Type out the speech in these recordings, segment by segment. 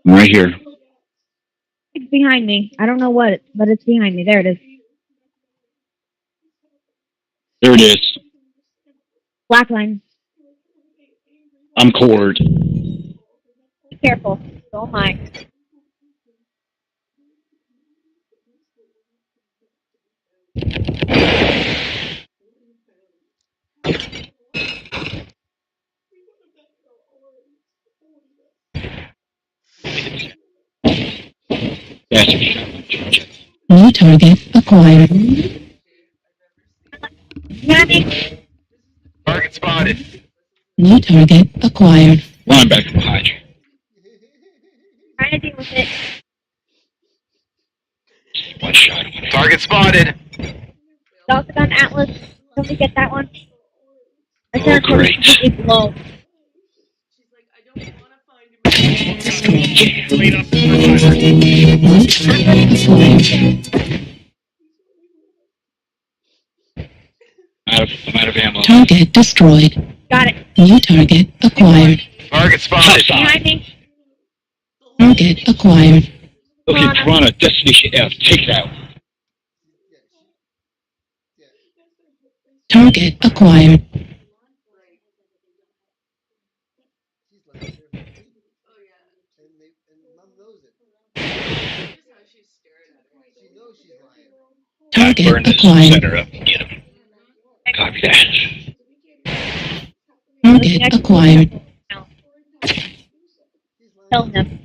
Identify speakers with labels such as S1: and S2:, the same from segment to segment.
S1: I'm right here.
S2: It's behind me. I don't know what, but it's behind me. There it is.
S1: There it is.
S2: Black line.
S1: I'm cord.
S2: Be careful. So am I.
S1: That's a shot.
S3: New target acquired.
S2: Behind me.
S1: Target spotted.
S3: New target acquired.
S1: Linebacker behind you.
S2: Trying to deal with it.
S1: One shot. Target spotted.
S2: Delta gun Atlas. Somebody get that one. My
S1: Oh,
S2: center code is
S1: great.
S2: completely low.
S1: Lead up.
S3: New target acquired.
S1: I'm out of ammo.
S3: Target destroyed.
S2: Got it.
S3: New target acquired.
S1: Target spotted.
S2: Behind me.
S3: Target acquired.
S1: Okay, Toronto, destination F. Take it out.
S3: Target acquired. Target
S1: Burn this
S3: acquired.
S1: center up and get him. Copy that.
S3: Target acquired.
S2: Tell him.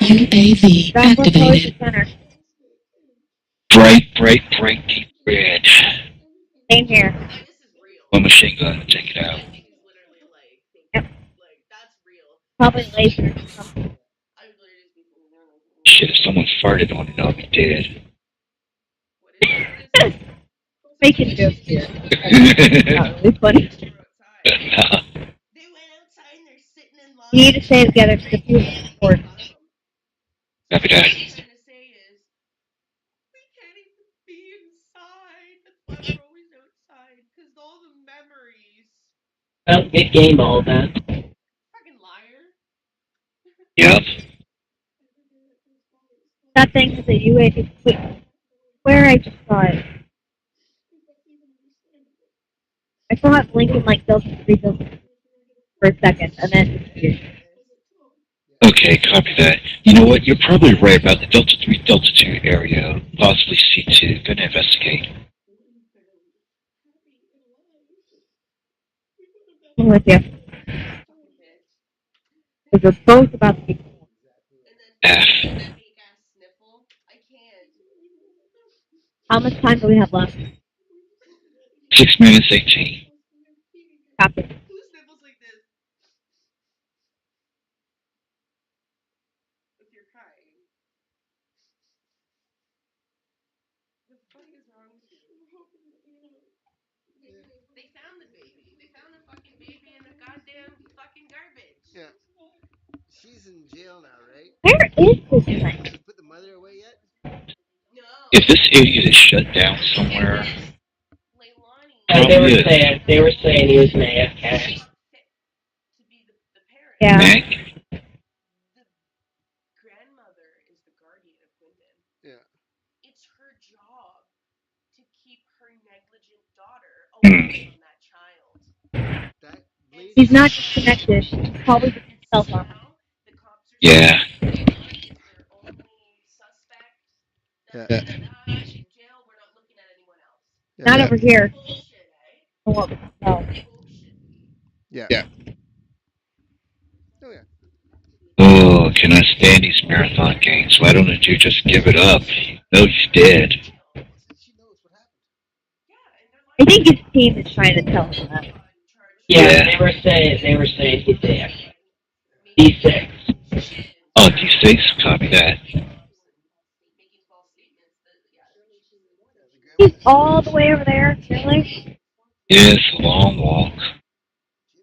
S3: UAV
S2: Bravo close the
S3: activated.
S2: center.
S1: Bright, deep red.
S2: Same here.
S1: One machine gun, take it out.
S2: Yep. Probably laser or something.
S1: Shit, if someone farted on it, I'll be dead.
S2: Making jokes here. It's funny.
S1: Nah.
S2: We need to stay together because if you support.
S1: Copy that.
S4: Well, good game, all that.
S1: Yep.
S2: That thing is a UAV. Where I just saw it. I saw it blinking like Delta 3 Delta for a second, and then it disappeared.
S1: Okay, copy that. You know what? You're probably right about the Delta 3, Delta 2 area, possibly C2. Gonna investigate.
S2: I'm with you. Because we're both about to be.
S1: F.
S2: How much time do we have left?
S1: 6 minutes, 18.
S2: Copy. Where is this thing?
S1: If this idiot is shut down somewhere, probably is.
S4: They were saying he was an AFK.
S2: Yeah.
S1: Mac? Hmm.
S2: He's not disconnected. He's probably just himself on.
S1: Yeah.
S5: Yeah.
S2: Not over here. From what we can tell.
S5: Yeah.
S1: Yeah.
S5: Oh yeah.
S1: Oh, can I stand these marathon games? Why don't you just give it up? You know he's dead.
S2: I think his team is trying to tell him that.
S4: Yeah, they were saying he's AFK. D6.
S1: Oh, D6, copy that.
S2: He's all the way over there, really?
S1: Yes, a long walk.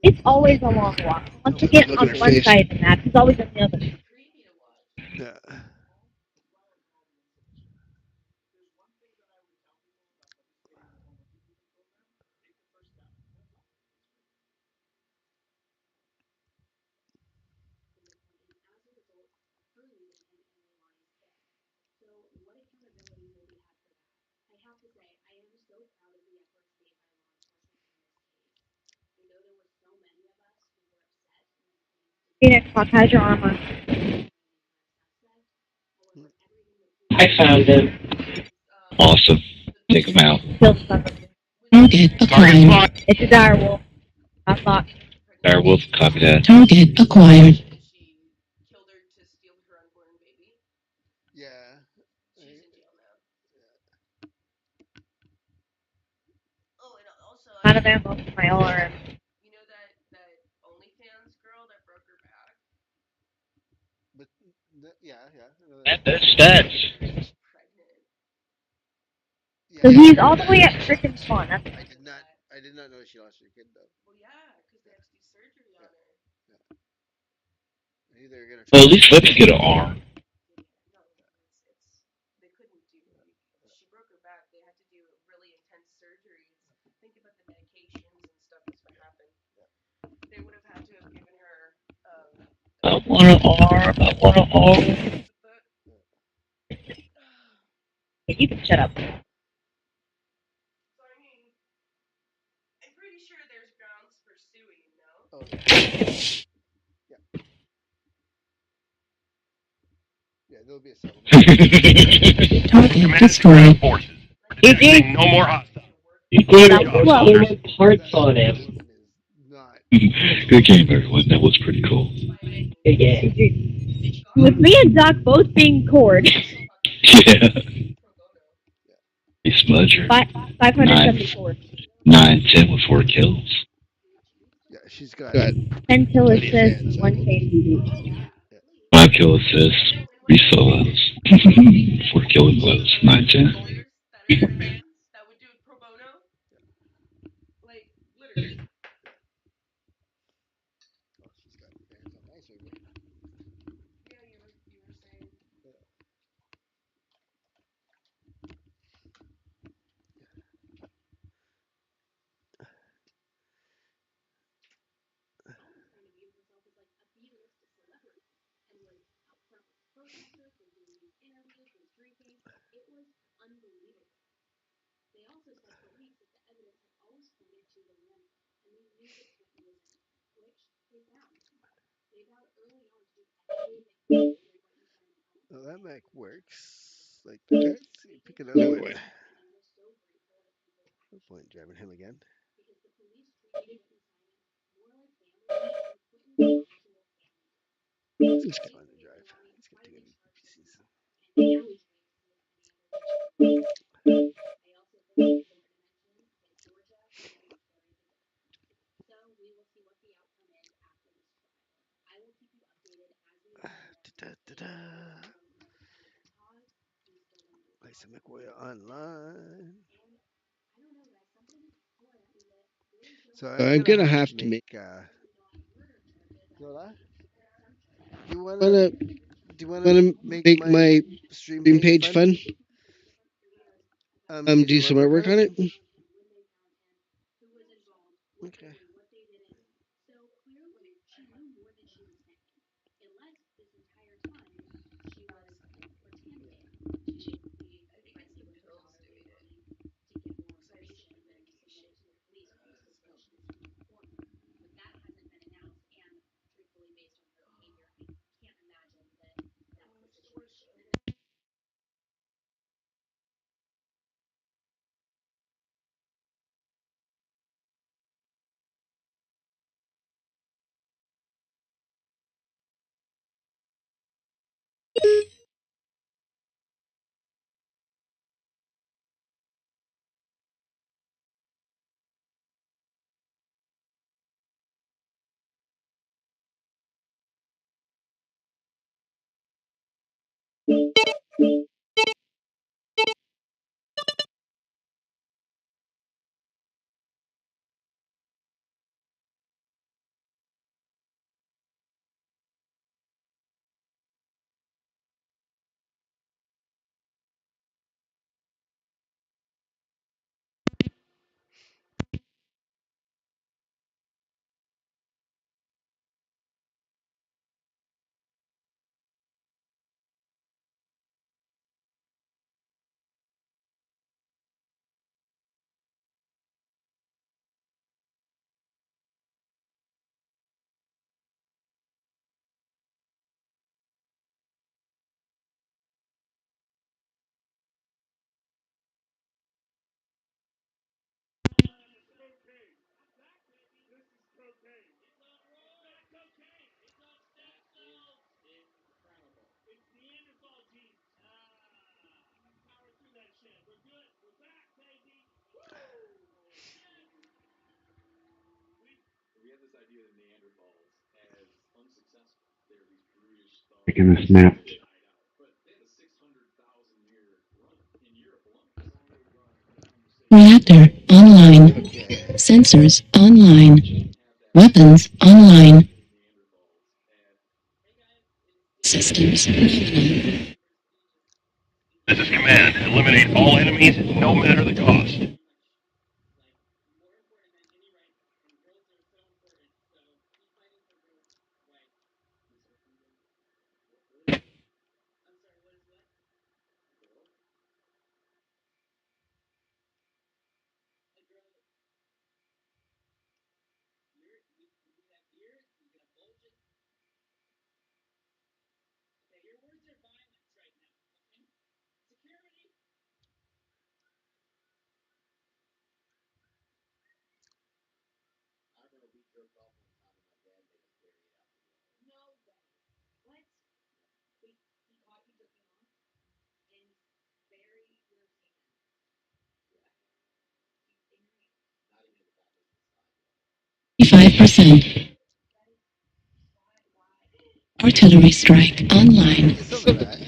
S2: It's always a long walk. Once you get on one side of the map, he's always on the other.
S5: Yeah.
S2: Phoenix Hawk, how's your armor?
S4: I found him.
S1: Awesome. Take him out.
S2: Kill the son of a-
S3: Target acquired.
S2: It's a dire wolf. I thought.
S1: Direwolf, copy that.
S3: Target acquired.
S5: Yeah.
S2: Out of ammo for my arm.
S5: But yeah.
S1: That's stats.
S5: Yeah.
S2: So he's all the way at freaking spawn. That's
S5: I did not. I did not know she lost her kid though. Either they're gonna
S1: Well,
S5: try
S1: at
S5: to.
S1: least let me get an arm. I want an arm. I want an arm.
S2: you can shut up.
S5: Oh yeah. Yeah, there'll be a settlement.
S3: Target destroyed.
S2: GG.
S6: No more hostiles.
S2: That was
S4: Well,
S2: close.
S4: there were parts on him.
S5: System is not.
S1: Good game, everyone. That was pretty cool.
S4: Good game.
S2: GG. With me and Doc both being cord.
S1: Yeah. Hey, Smudger.
S2: 574.
S1: 9, 10 with 4 kills.
S5: Yeah, she's got.
S2: 10 kill
S5: Plenty of
S2: assists,
S5: fans,
S2: 1
S5: so-
S2: KD.
S1: 5 kill assists. 3 solos. 4 killing blows. 9, 10.
S5: Oh, she's got fans on my server. Oh, that mic works like that. See, pick another one. No point driving him again. This guy on the drive. He's got too many PCs. Da-da-da-da. Lisa McWoy online. So I'm gonna have to make. Zola, do you wanna make my stream page fun? Do some artwork on it. Okay.
S1: Taking a snap.
S3: Reactor online.
S5: Okay.
S3: Sensors online. Weapons online. Systems nominal.
S6: This is command. Eliminate all enemies, no matter the cost.
S3: Five% artillery strike online.
S5: It's alright.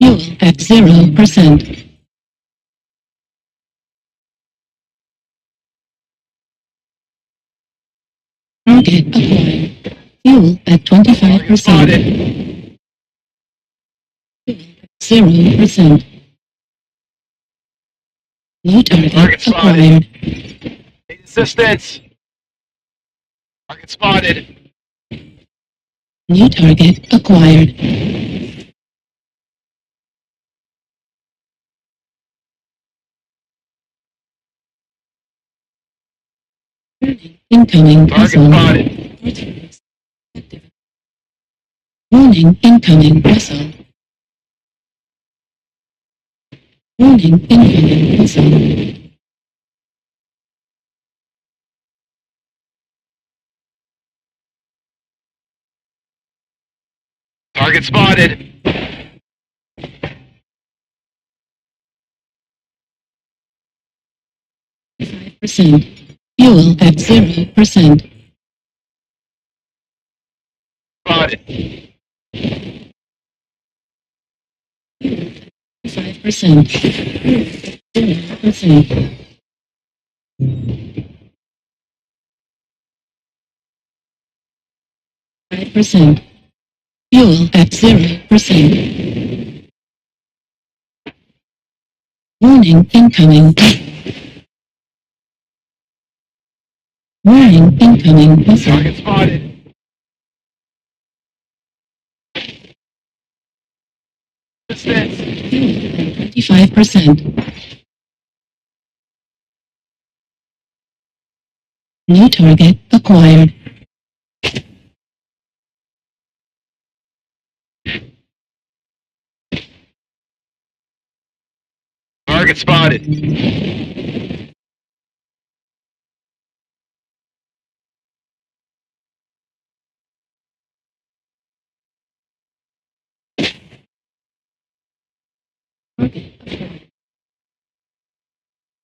S3: Fuel at 0%. Target acquired. Fuel at 25%. 0%. New target acquired.
S6: Need assistance. Target spotted.
S3: New target acquired. Incoming
S6: Target
S3: vessel.
S6: spotted.
S3: Warning, incoming vessel. Warning, incoming vessel.
S6: Target spotted.
S3: 5%. Fuel at 0%.
S6: Spotted.
S3: 5%. 0%. 5%. Fuel at 0%. Warning, incoming. Warning, incoming vessel.
S6: Target spotted. Assistance.
S3: 25%. New target acquired.
S6: Target spotted.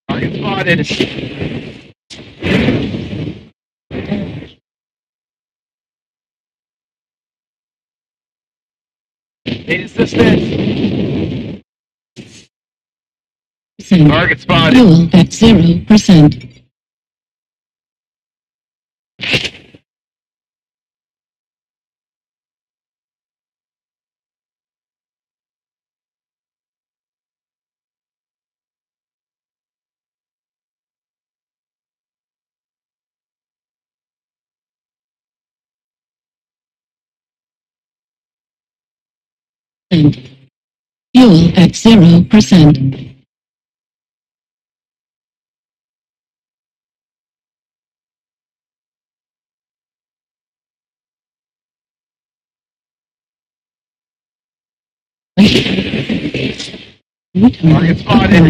S6: Target spotted. Need assistance.
S3: Percent.
S6: Target spotted.
S3: Fuel at 0%. Fuel at 0%.
S6: Target spotted.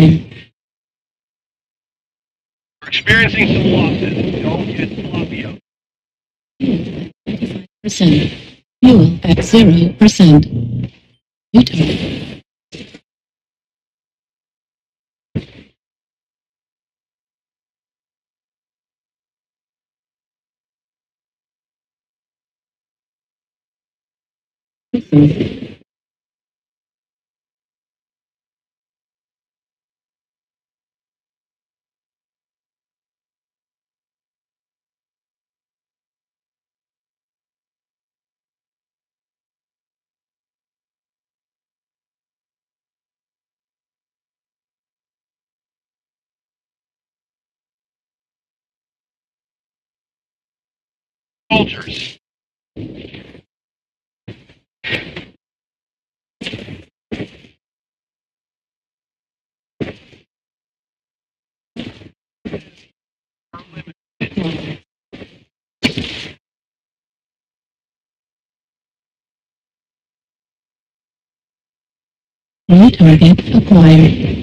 S6: We're experiencing some losses. Don't get sloppy.
S3: Percent. Fuel at 0%. New target.
S6: Soldiers.
S3: New target acquired.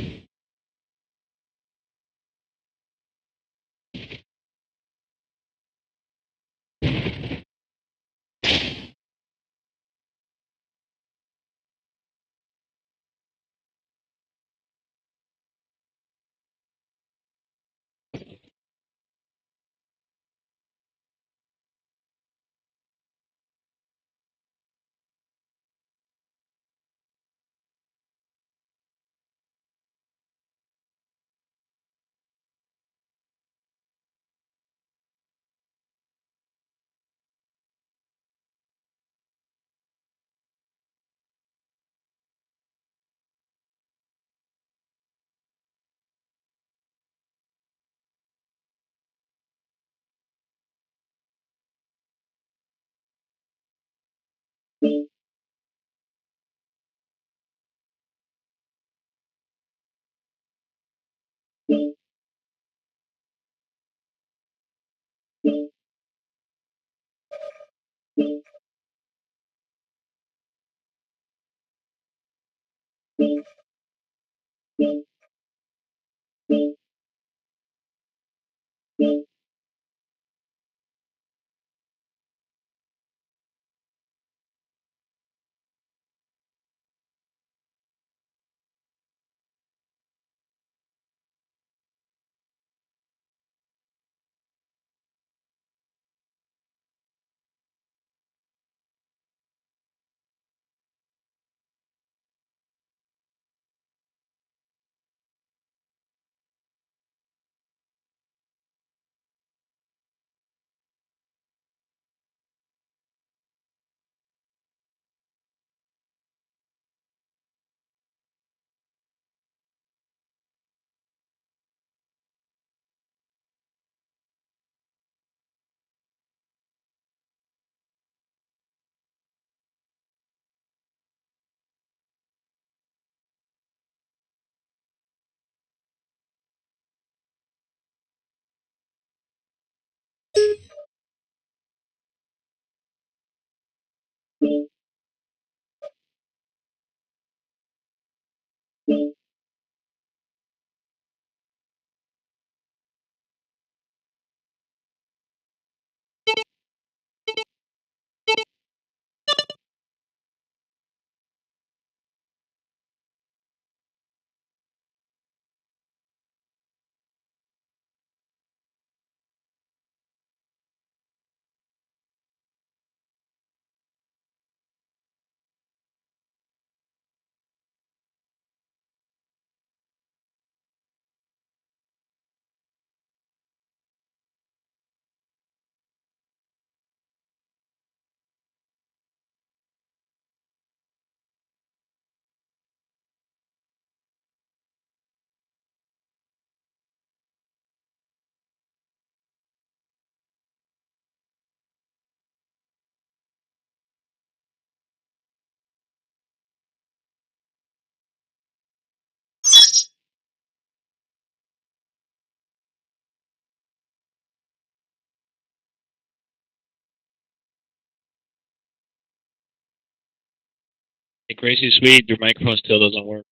S7: Hey, Crazy Sweet, your microphone still doesn't work.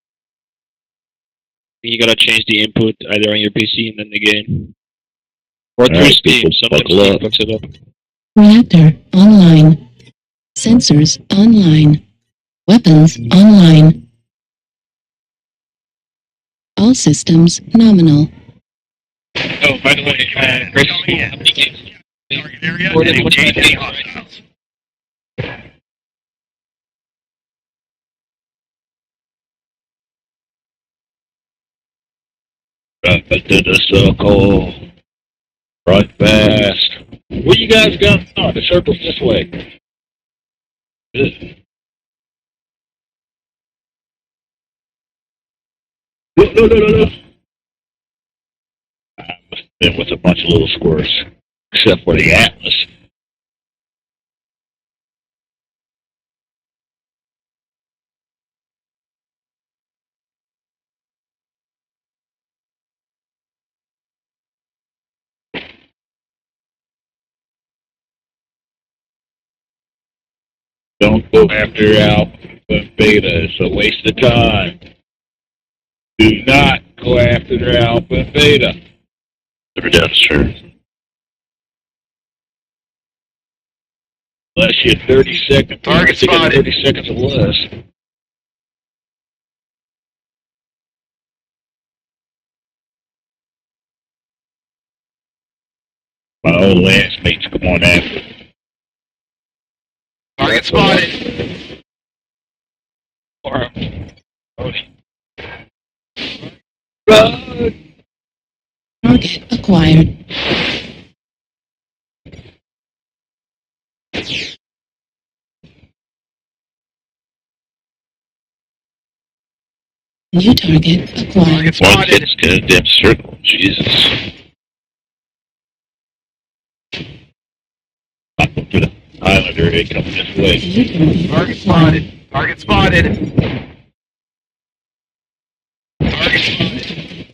S7: You gotta change the input either on your PC and then the game. Or through Steam. Sometimes Steam fucks it up.
S3: Reactor online. Sensors online. Weapons online. All systems nominal.
S7: Oh, by the way, Crazy Sweet, how many games?
S6: Target area
S7: More
S6: and
S7: than
S6: engage
S7: 25
S6: any
S7: games, right?
S6: hostiles.
S1: Back to the circle. Right fast. What you guys got? Oh, the circle's this way. No. I must have been with a bunch of little squirts. Except for the Atlas. Don't go after Alpha and Beta. It's a waste of time. Do not go after the Alpha and Beta. Never done, sir. Unless you're 30 seconds.
S6: Target spotted.
S1: 30 seconds or less. My old lance mates come on after.
S6: Target spotted.
S1: Run!
S3: Target acquired. New target acquired.
S6: Target spotted.
S1: This goddamn circle. Jesus. I'm going to the Islander. They coming this way.
S3: New
S6: Target
S3: target acquired.
S6: spotted. Target spotted. Target spotted.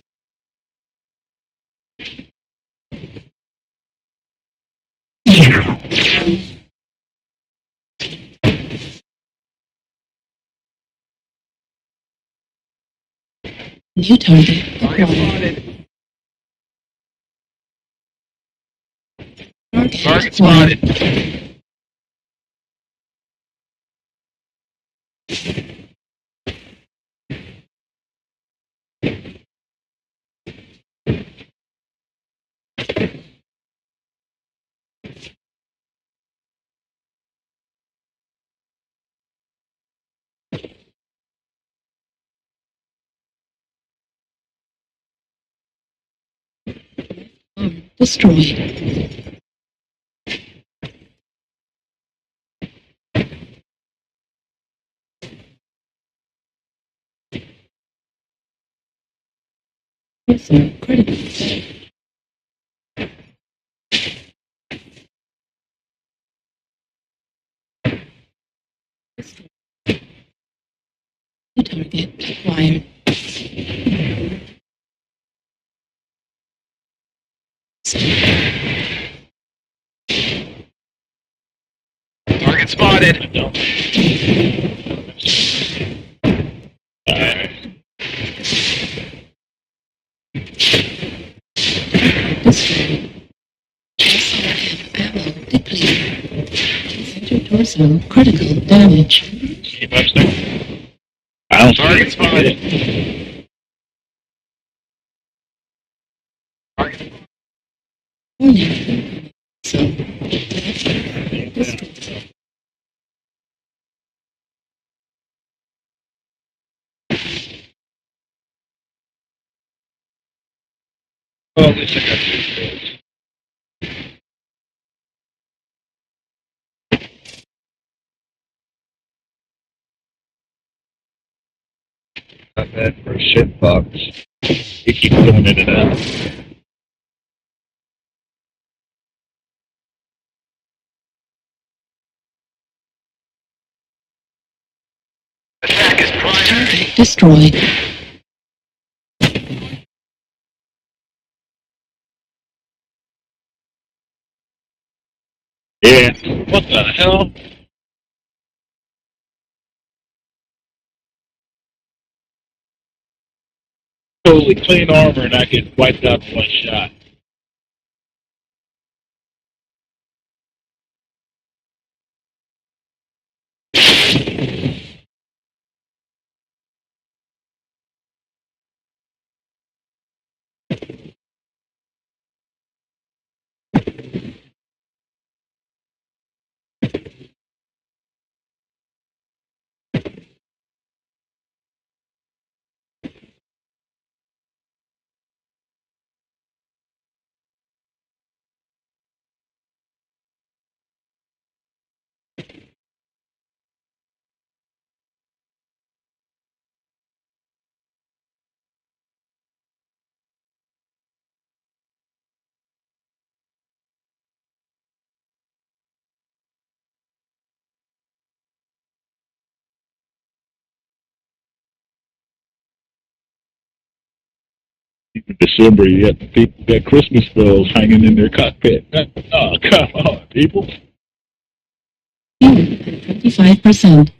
S3: New target
S6: Target
S3: acquired.
S6: spotted. Target
S3: acquired.
S6: spotted.
S3: Destroyed. Cursor critical. New target acquired.
S6: Target spotted.
S3: Destroyed. SRF ammo depleted. Center torso critical damage.
S7: Keep up there.
S1: I don't
S6: Target
S1: see
S6: spotted.
S1: it.
S6: Target.
S3: Warning. So.
S7: Oh, at least I got two kills.
S1: Not bad for a shit box. You keep going in and out.
S6: Attack is primary.
S3: Target destroyed.
S1: Yeah. What the hell? totally clean armor and I get wiped out in one shot. In December, you have people got Christmas bells hanging in their cockpit. Oh, come on, people.
S3: Fuel at 25%.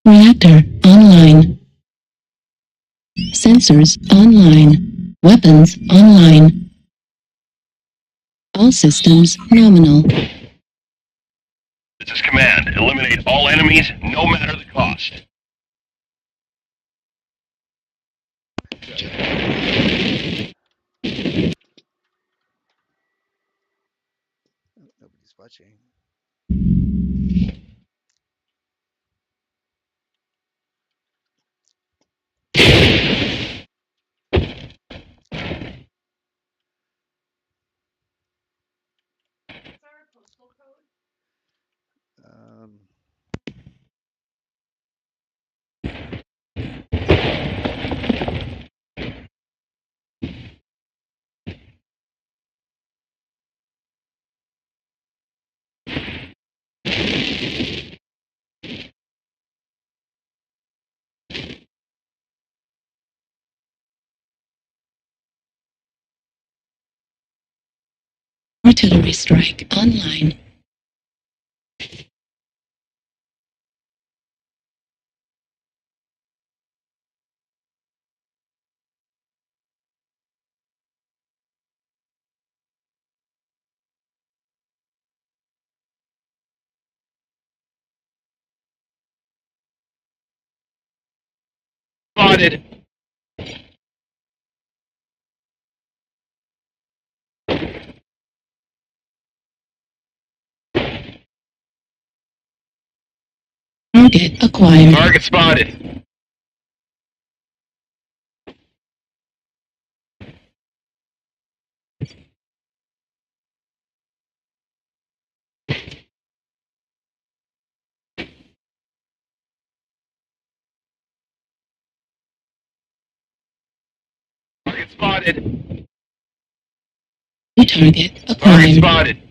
S3: Reactor online. Sensors online. Weapons online. All systems nominal.
S6: This is command. Eliminate all enemies, no matter the cost.
S5: Nobody's watching. Um,
S3: Artillery strike online.
S6: Spotted.
S3: Target acquired.
S6: Target spotted. Target spotted.
S3: New target
S6: Target
S3: acquired.
S6: spotted.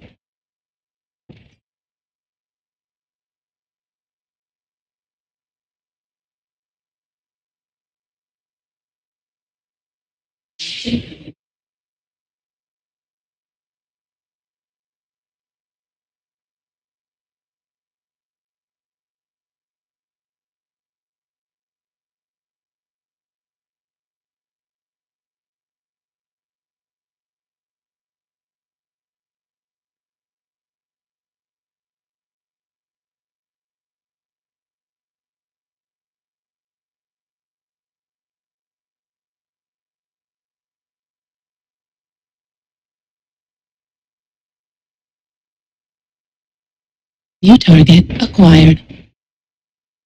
S3: New target acquired.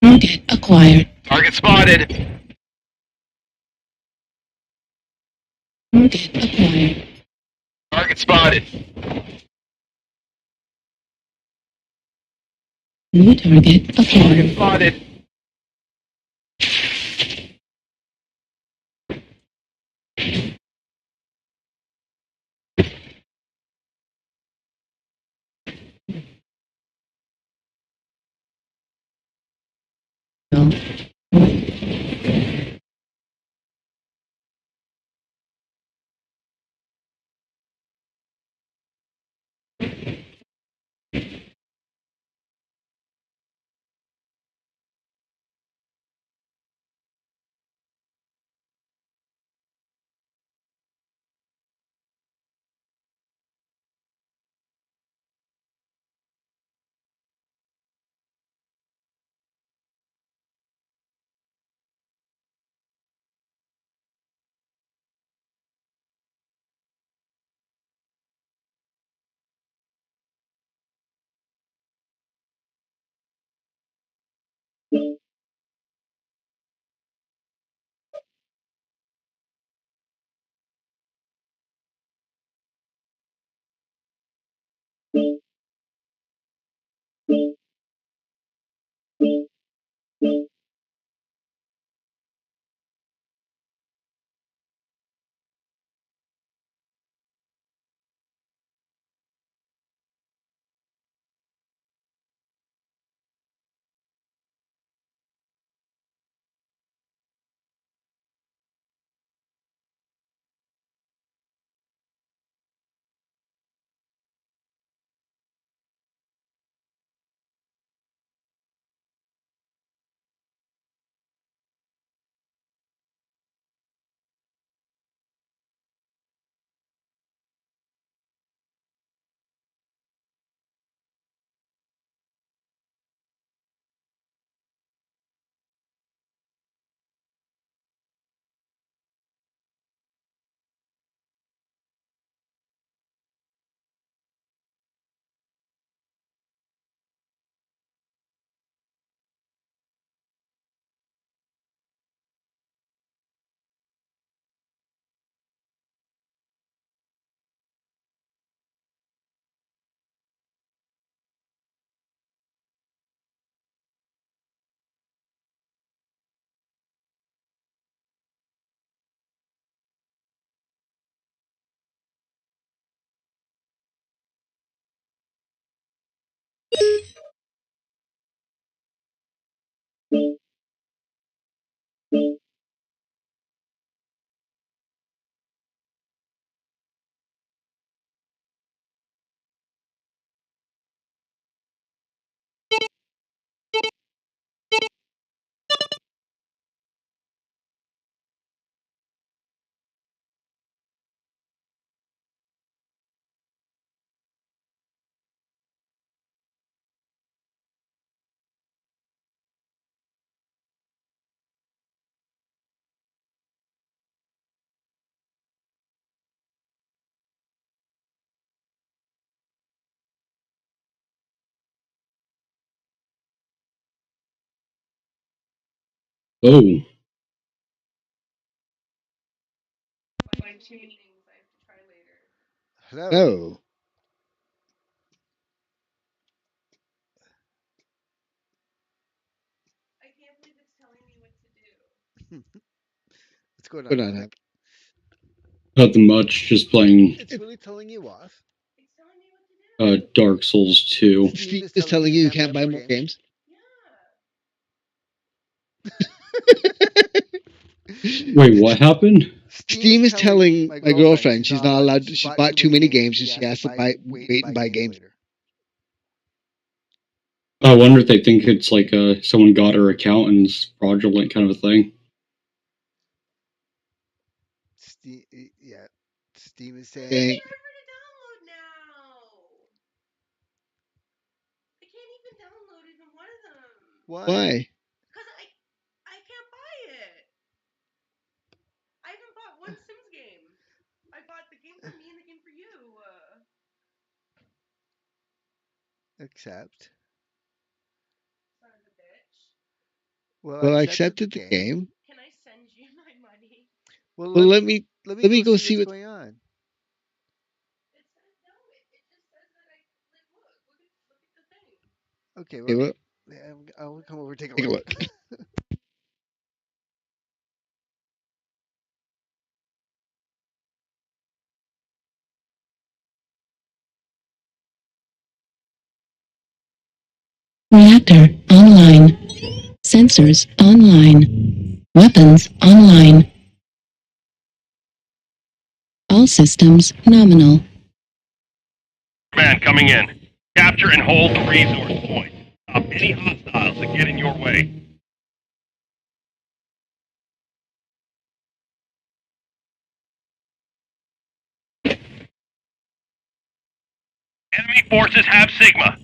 S3: Target acquired.
S6: Target spotted.
S3: Target acquired.
S6: Target spotted.
S3: New target
S6: Target
S3: acquired.
S6: spotted.
S8: Oh.
S5: Hello. What's going on, Hank?
S8: Nothing much. Just playing
S5: It's really telling you off.
S8: Dark Souls 2.
S5: Steam is telling you can't buy more games.
S8: Wait, what happened?
S5: Steam is telling my girlfriend she's not allowed. She's bought too many games and she has to wait and buy games later.
S8: I wonder if they think it's like someone got her account and it's fraudulent kind of a thing.
S5: Steam, yeah. Steam is saying. Why? Accept. Well, I accepted the game.
S9: Can I send you my money?
S5: Well,
S9: Well,
S5: let me go see what's going on.
S9: It says no. It just says that I like look at the thing.
S5: Okay,
S8: Okay,
S5: well,
S8: well,
S5: I'll come over and take a look.
S3: Reactor online. Sensors online. Weapons online. All systems nominal.
S6: Command coming in. Capture and hold the resource point. Stop any hostiles that get in your way. Enemy forces have Sigma.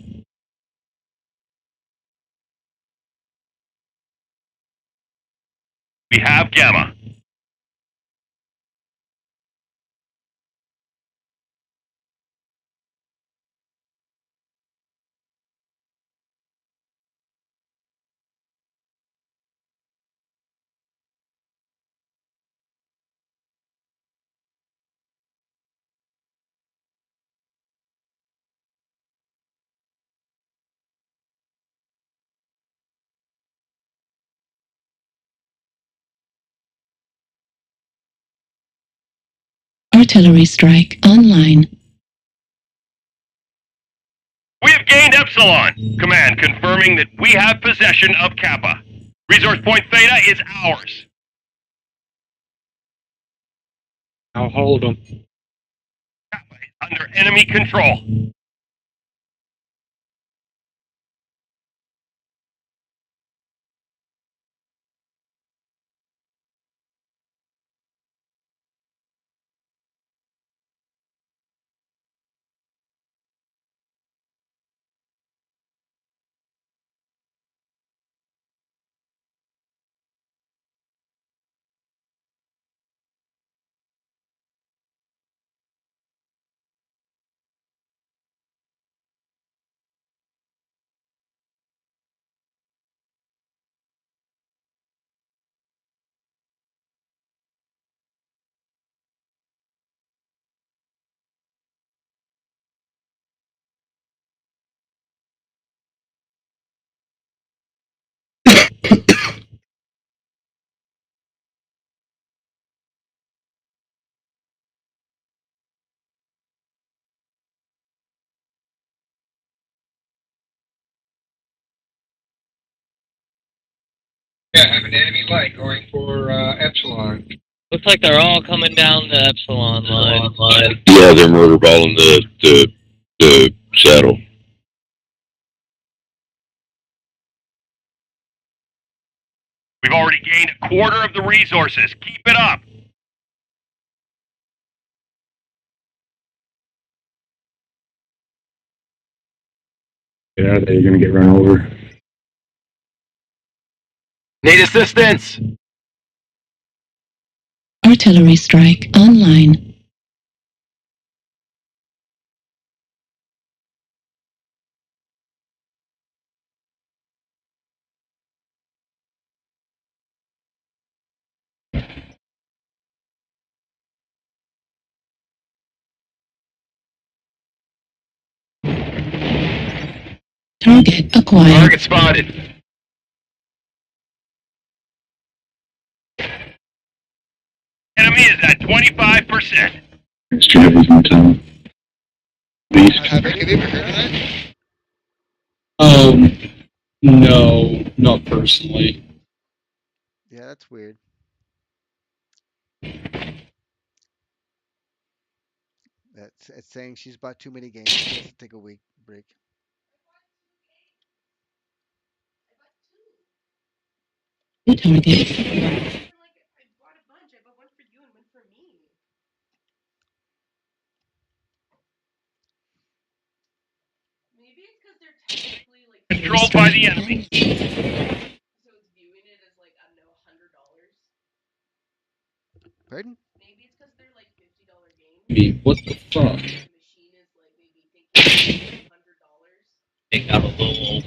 S6: We have Gamma.
S3: Artillery strike online.
S6: We have gained Epsilon. Command confirming that we have possession of Kappa. Resource point Theta is ours.
S7: I'll hold them.
S6: Kappa is under enemy control.
S10: Yeah, I have an enemy light going for Epsilon.
S4: Looks like they're all coming down the Epsilon line.
S1: Yeah, they're motorballing the saddle.
S6: We've already gained a quarter of the resources. Keep it up.
S8: Get out of there, you're gonna get run over.
S6: Need assistance.
S3: Artillery strike online. Target acquired.
S6: Target spotted. Enemy is at 25%.
S1: Travis in town.
S5: Have you ever heard of that?
S8: No, not personally.
S11: Yeah, that's weird. It's saying she's bought too many games. She has to take a week break.
S3: New target.
S9: I bought a bunch. I bought one for you and one for me. Maybe it's because they're technically like
S6: Controlled by the enemy.
S9: so it's viewing it as like, I don't know, $100.
S11: Pardon?
S9: Maybe it's because they're like $50 games.
S8: What the fuck?
S9: The machine is like maybe thinking $100.
S4: They got a little old.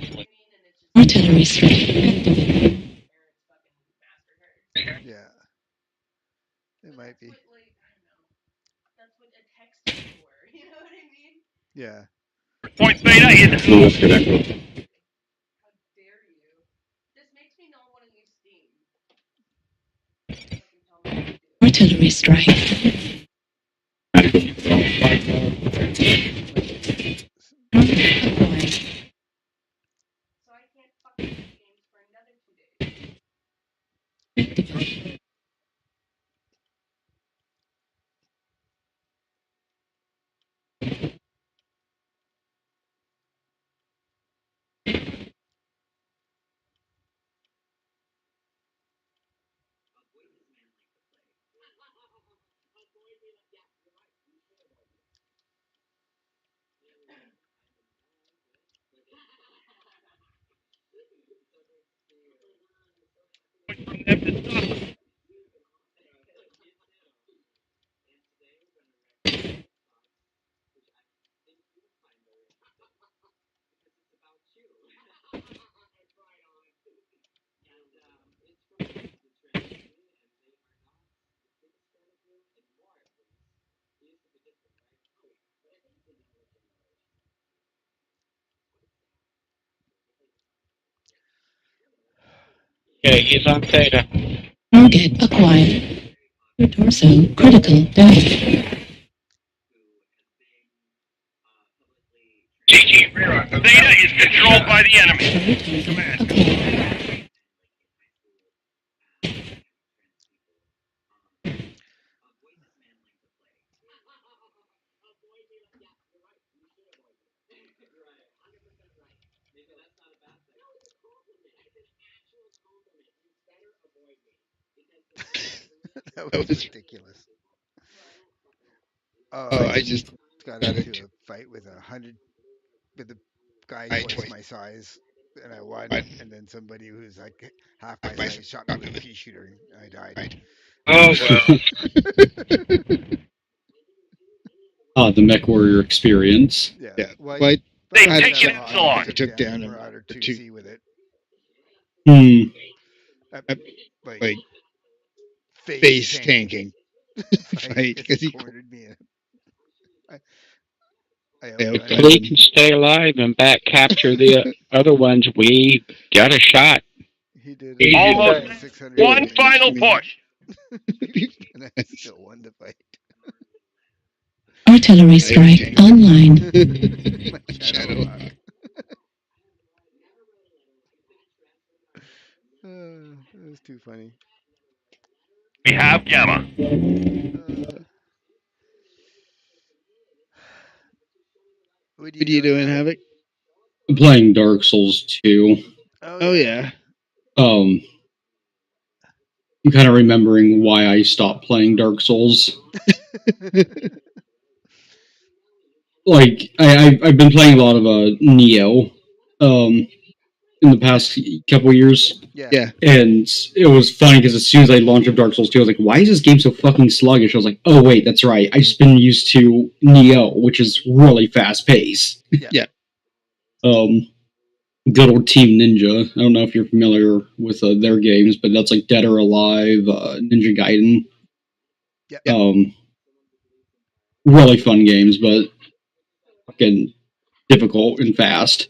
S3: Artillery strike activated.
S11: Yeah. It might be.
S9: That's what a text is for. You know what I mean?
S11: Yeah.
S6: Point Theta is
S9: How dare you? This makes me not want to use Steam.
S3: Artillery strike. Acquired.
S9: So I can't fucking play games for another 2 days.
S3: Activated.
S1: Okay, he's on Theta.
S3: Target acquired. Your torso critical damage.
S6: GG. Theta is controlled by the enemy.
S3: Target acquired.
S11: That was ridiculous. Oh, I just got into a fight with a guy twice my size, and I won. And then somebody who's like half my size shot me with a pea shooter, and I died.
S1: Oh, well.
S8: The Mech Warrior experience.
S11: Yeah. Well,
S1: They've
S6: taken Epsilon.
S11: I took down a Marauder 2C with it. Like face tanking fight because he cornered me.
S1: If we can stay alive and back capture the other ones, we got a shot.
S11: He did
S6: Almost
S11: 600
S6: one final push.
S11: and I still won the fight.
S3: Artillery strike online.
S11: Shadow Hawk. That was too funny.
S6: We have Gamma.
S5: What are you doing, Havoc?
S8: I'm playing Dark Souls 2.
S5: Oh, yeah.
S8: I'm kind of remembering why I stopped playing Dark Souls. Like, I've been playing a lot of Neo in the past couple years.
S11: Yeah.
S8: And it was funny because as soon as I launched up Dark Souls 2, I was like, why is this game so fucking sluggish? I was like, oh, wait, that's right. I've just been used to Neo, which is really fast paced.
S11: Yeah.
S8: Good old Team Ninja. I don't know if you're familiar with their games, but that's like Dead or Alive, Ninja Gaiden.
S11: Yeah.
S8: Really fun games, but fucking difficult and fast.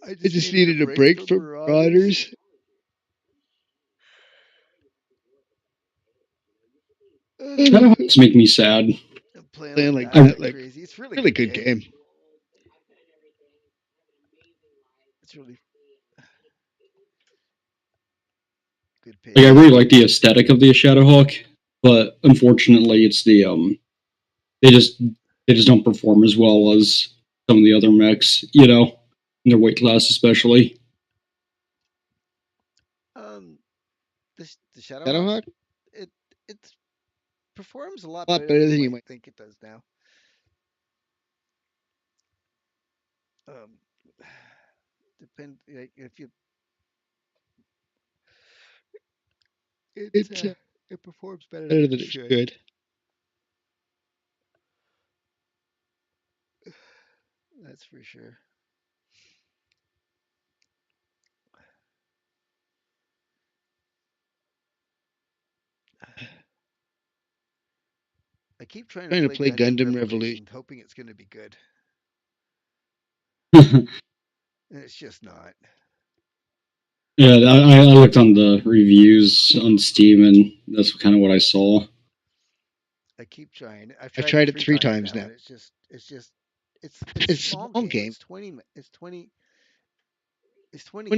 S5: I just needed a break from Marauders.
S8: Shadowhawks make me sad.
S11: Playing like that, like crazy. It's really
S5: good game.
S11: It's really good pace.
S8: Like I really like the aesthetic of the Shadowhawk, but unfortunately, it's the they just don't perform as well as some of the other mechs. You know, in their weight class especially.
S11: The Shadowhawk, it performs a lot better than you might think it does now. Depend like if you it performs better than it should. That's for sure. I keep trying to play Gundam Revolution, hoping it's going to be good. And it's just not.
S8: Yeah, I looked on the reviews on Steam, and that's kind of what I saw.
S11: I keep trying. I've
S5: tried it 3 times now.
S11: It's a small game. It's 20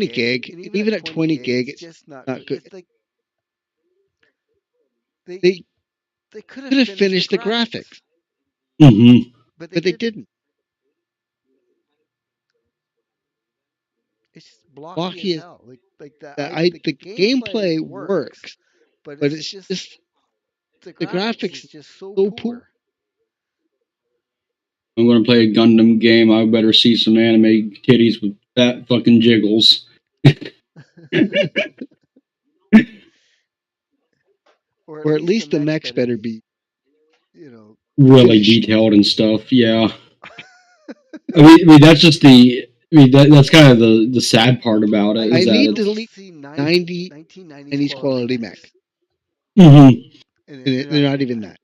S11: gig. And even at 20 gig, it's just not good. It's like they could have finished the graphics.
S8: Mm-hmm.
S11: But they didn't. It's just blocky as hell. Like the gameplay works, but it's just the graphics is just so poor.
S8: I'm gonna play a Gundam game. I better see some anime titties with fat fucking jiggles.
S11: Or at least the mechs better be,
S8: really detailed and stuff. Yeah. I mean that's just the. I mean that's kind of the sad part about it.
S11: I need to see 1990s quality mechs.
S8: Mm-hmm.
S11: And they're not even that.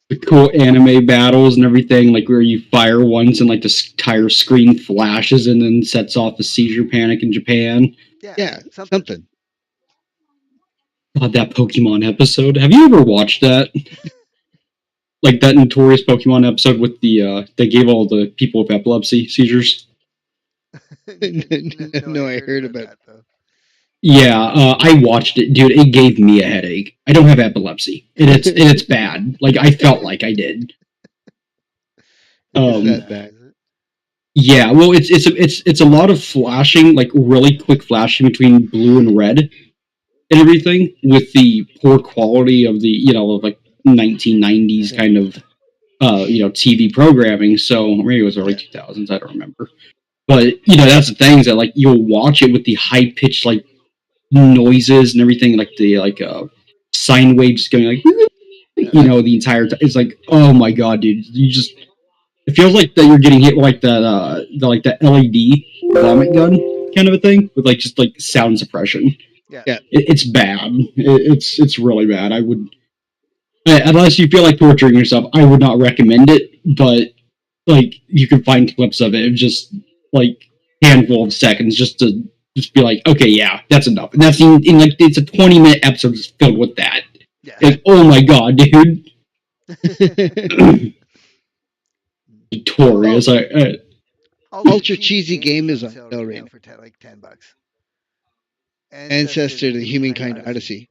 S8: The cool anime battles and everything, like where you fire once and like the entire screen flashes and then sets off a seizure panic in Japan.
S11: Yeah, something.
S8: God, that Pokemon episode. Have you ever watched that? Like that notorious Pokemon episode with the they gave all the people with epilepsy seizures.
S11: No, I heard about that though.
S8: Yeah, I watched it, dude. It gave me a headache. I don't have epilepsy, and it's bad. Like I felt like I did.
S11: That bad.
S8: Yeah, well, it's a lot of flashing, like really quick flashing between blue and red, and everything with the poor quality of the like 1990s kind of TV programming. So maybe it was early 2000s. I don't remember, but that's the thing is that like you'll watch it with the high pitched like noises and everything, like the sine waves going like the entire time. It's like, oh my god, dude, it feels like that you're getting hit with like that the LED vomit gun kind of a thing with like just like sound suppression.
S11: Yeah.
S8: It's bad. It's really bad. I would, unless you feel like torturing yourself, I would not recommend it. But like you can find clips of it of just like handful of seconds just to be like, okay, yeah, that's enough. And that's in like it's a 20-minute episode just filled with that.
S11: Yeah.
S8: Like, oh my god, dude. Notorious.
S11: Ultra cheesy game is on sale right now for like $10. Ancestor: The Humankind Odyssey.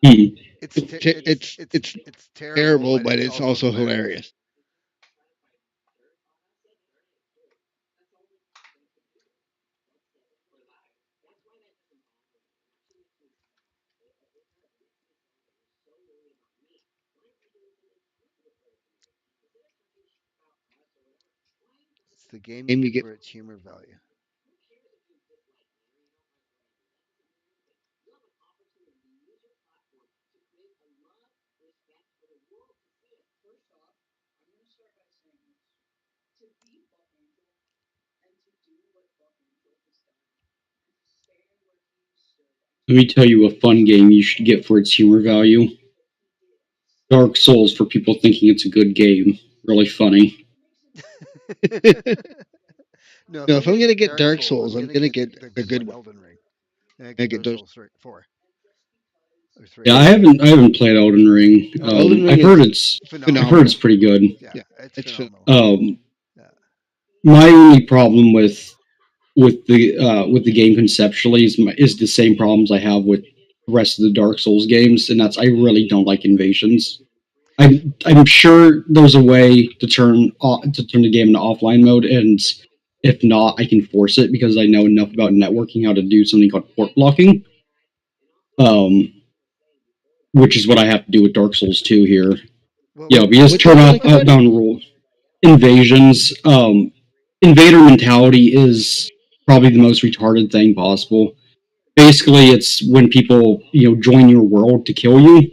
S11: It's
S5: terrible, but it's also hilarious.
S11: It's the game you get for its humor value.
S8: Let me tell you a fun game you should get for its humor value. Dark Souls for people thinking it's a good game. really funny.
S11: No,
S5: No, if I'm gonna get Dark Souls, I'm gonna get
S11: the
S5: a good one.
S11: Elden Ring. And I
S5: I
S11: get
S5: get
S11: Dark
S5: Dark.
S11: Souls 4 or 3.
S8: Yeah, I haven't played Elden Ring.
S5: Elden Ring
S8: I've heard
S5: is
S8: it's
S11: phenomenal.
S8: pretty good.
S11: Yeah, it's
S5: it's
S11: phenomenal. Yeah.
S8: My only problem with the game conceptually is the same problems I have with the rest of the Dark Souls games, and that's I really don't like invasions. I'm sure there's a way to turn the game into offline mode, and if not, I can force it because I know enough about networking how to do something called port blocking. Which is what I have to do with Dark Souls 2 here. We just turn off outbound rules. Invasions. Invader mentality is probably the most retarded thing possible. Basically, it's when people join your world to kill you,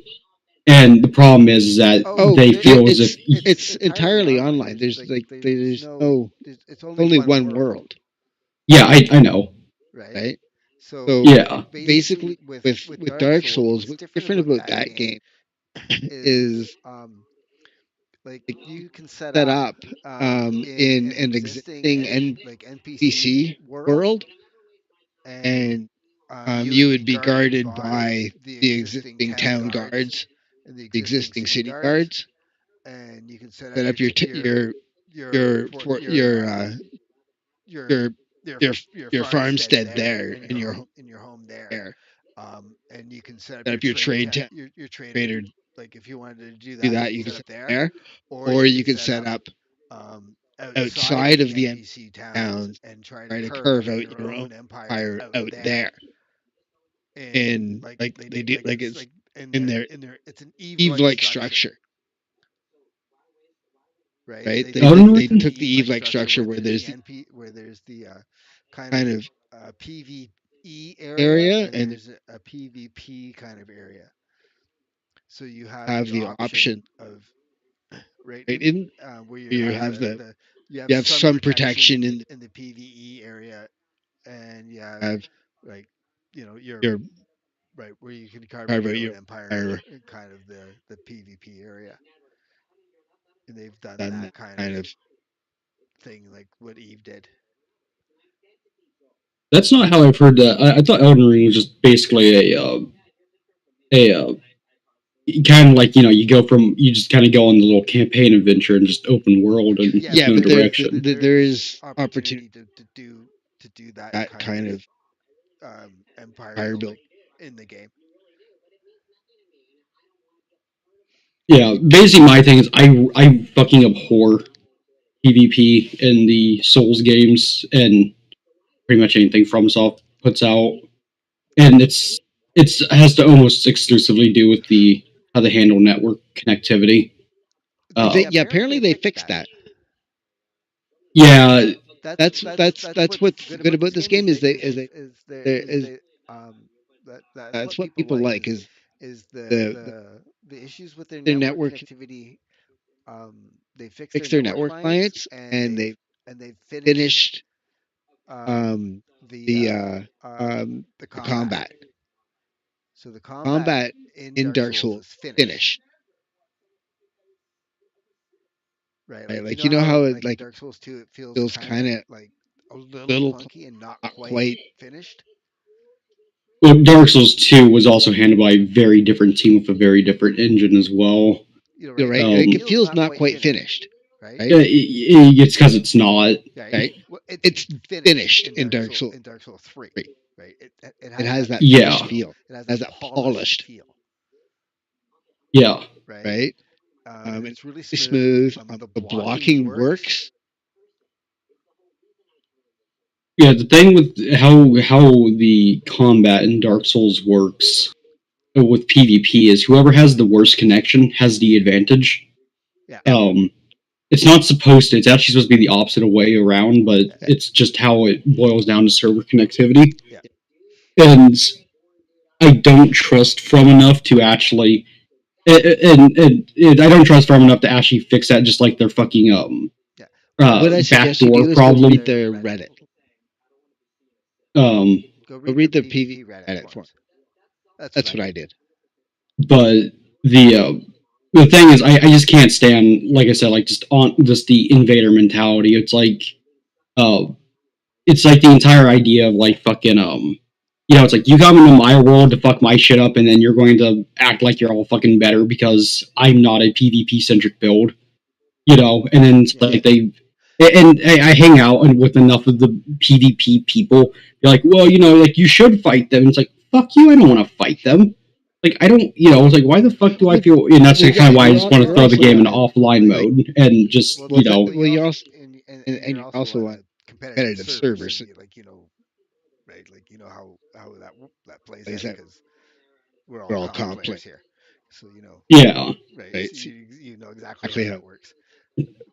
S8: and the problem is that they feel as if
S5: it's entirely online. There's
S11: It's
S5: only one world.
S8: Yeah, I know.
S11: Right. So
S8: Yeah.
S11: basically, with Dark Souls, what's different about that game is like you can set
S5: Set
S11: up
S5: up
S11: in
S5: in
S11: an
S5: an
S11: existing
S5: existing
S11: NPC
S5: NPC
S11: world,
S5: world,
S11: and
S5: and
S11: you would
S5: you
S11: be
S5: would be
S11: guarded
S5: guarded
S11: by
S5: by
S11: the
S5: the
S11: existing
S5: existing
S11: town
S5: town
S11: guards
S5: guards,
S11: and the
S5: the
S11: existing
S5: existing
S11: city
S5: city
S11: guards,
S5: guards.
S11: and you can set up
S5: Set up
S11: your for your
S5: your
S11: your
S5: your
S11: farmstead
S5: farmstead
S11: there
S5: there
S11: and
S5: and
S11: in your home there.
S5: there.
S11: And you can set up
S5: Set up your
S11: your trader,
S5: trader.
S11: like if you wanted to do
S5: Do
S11: that, you
S5: that.
S11: can
S5: You can
S11: set
S5: set
S11: up
S5: up
S11: there,
S5: there,
S11: or
S5: or
S11: you
S5: you
S11: can
S5: can
S11: set
S5: set
S11: up
S5: up
S11: outside of
S5: outside
S11: the
S5: of the
S11: NPC towns
S5: towns.
S11: and try to
S5: Try to
S11: carve
S5: carve
S11: out
S5: out
S11: your
S5: your own
S11: own empire
S5: fire
S11: out
S5: out
S11: there.
S5: there.
S11: And
S5: And
S11: like
S5: like
S11: they
S5: they
S11: do,
S5: do,
S11: like
S5: like
S11: it's
S5: it's
S11: like in
S5: in
S11: their
S5: their
S11: it's an Eve-like
S5: Eve-like
S11: structure,
S5: structure,
S11: right?
S5: right?
S11: They
S5: They
S11: took
S8: Elden
S5: they,
S11: the
S5: they
S8: Ring?
S5: took the
S11: Eve-like
S5: Eve-like
S11: structure
S5: structure
S11: where
S5: where
S11: there's
S5: there's
S11: the
S5: the
S11: where there's the kind of
S5: kind of
S11: PvE area,
S5: area,
S11: and then
S5: and
S11: there's a PvP kind of area. So you have
S5: have
S11: the
S5: the
S11: option
S5: option
S11: of right
S5: right
S11: in
S5: in
S11: where you
S5: you
S11: have
S5: have the
S11: the you have
S5: you have
S11: some
S5: some
S11: protection
S5: protection in
S11: in the PvE area, and you have
S5: have
S11: like your
S5: your
S11: right where you can carve out
S5: carve
S11: your
S5: out
S11: own
S5: your
S11: empire
S5: fire.
S11: in kind of the PvP area, and they've done
S5: Done
S11: that
S5: that
S11: kind of
S5: kind of.
S11: thing like what Eve did.
S8: That's not how I've heard that. I thought Elden Ring was just basically a kind of like you go from you just kind of go on the little campaign adventure and just open world and
S11: Yeah,
S8: no
S11: but
S8: direction.
S5: There
S11: there is
S5: is
S11: opportunity
S5: opportunity
S11: to do that
S5: that
S11: kind
S5: kind
S11: of
S5: of
S11: empire
S5: fire
S11: building
S5: build.
S11: in the game.
S8: Yeah, basically my thing is I fucking abhor PvP in the Souls games and pretty much anything FromSoft puts out, and it has to almost exclusively do with the how they handle network connectivity.
S5: Apparently they fixed that.
S8: Yeah,
S5: That's what's good about this game is there is
S11: they that's
S5: that's
S11: what
S5: what
S11: people
S5: people
S11: like
S5: like is
S11: is
S5: the
S11: the issues with their
S5: their
S11: network
S5: network
S11: connectivity. They fixed their
S5: fixed their
S11: network
S5: network
S11: clients,
S5: clients,
S11: and
S5: and they
S11: they've finished
S5: finished
S11: um,
S5: um the
S11: the
S5: the
S11: combat.
S5: combat.
S11: So the combat
S5: Combat
S11: in
S5: in
S11: Dark
S5: Dark
S11: Souls
S5: Souls
S11: is finished,
S5: finished.
S11: right?
S5: Right?
S11: Like you
S5: Like
S11: know
S5: you know
S11: how
S5: how
S11: in
S5: it
S11: like in
S5: like
S11: Dark Souls 2 it feels
S5: feels
S11: kind of
S5: kind of
S11: like a little
S5: little
S11: clunky and not
S5: not
S11: quite
S5: quite.
S11: finished.
S8: well, Dark Souls 2 was also handled by a very different team with a very different engine as well.
S5: You're
S11: Right?
S5: right.
S11: Like it
S5: Like it
S11: feels
S5: feels
S11: not
S5: not
S11: quite
S5: quite
S11: finished,
S5: finished,
S11: right?
S5: right?
S8: It's because it's not.
S11: Right.
S5: Right?
S11: Well, it's
S5: It's
S11: finished
S5: finished in Dark Souls
S11: in Dark Souls 3,
S5: 3.
S11: right? It
S5: It
S11: has
S5: has
S11: that
S5: that
S11: finished
S5: finished
S8: Yeah,
S11: feel.
S5: feel.
S11: It has
S5: It has
S11: that
S5: that
S11: polished
S5: polished,
S11: feel,
S8: yeah.
S11: right?
S5: right?
S11: And
S5: And
S11: it's really
S5: it's
S11: smooth.
S5: really smooth.
S11: The
S5: The
S11: blocking
S5: blocking
S11: works.
S5: works.
S8: Yeah, the thing with how the combat in Dark Souls works with PvP is whoever has the worst connection has the advantage.
S11: Yeah.
S8: It's not supposed to. It's actually supposed to be the opposite way around, but
S11: Yeah.
S8: it's just how it boils down to server connectivity.
S11: Yeah.
S8: And I don't trust From enough to actually, and I don't trust From enough to actually fix that. Just like their fucking
S11: Yeah.
S5: What I suggest you
S8: backdoor
S5: do is go
S8: problem.
S5: read their Reddit.
S11: Go
S5: Go
S11: read their
S5: read their
S11: PvP
S5: PvP
S11: Reddit
S5: Reddit forums.
S11: forums. That's what
S5: That's
S11: I
S5: what I
S11: did.
S5: did.
S8: but the The thing is, I just can't stand, like I said, like just the invader mentality. Uh, it's like the entire idea of like fucking it's like you come into my world to fuck my shit up, and then you're going to act like you're all fucking better because I'm not a PvP centric build, and then it's like I hang out with enough of the PvP people. They're like, well, like you should fight them. It's like, fuck you, I don't want to fight them. Like I don't, it's like why the fuck do I feel? And that's kind of why I just want to throw the game into offline mode and just,
S5: Well, you're also and
S11: you're
S5: you're
S11: also
S5: also
S11: on
S5: on
S11: a competitive
S5: competitive
S11: server, so
S5: servers.
S11: right? Like how that plays
S5: Plays
S11: out
S5: out.
S11: because we're all
S5: We're all
S11: comp
S5: comp
S11: players
S5: players,
S11: here, so
S8: yeah.
S11: right?
S5: right?
S11: So
S5: So
S11: you know exactly how
S5: exactly
S11: that
S5: how
S11: works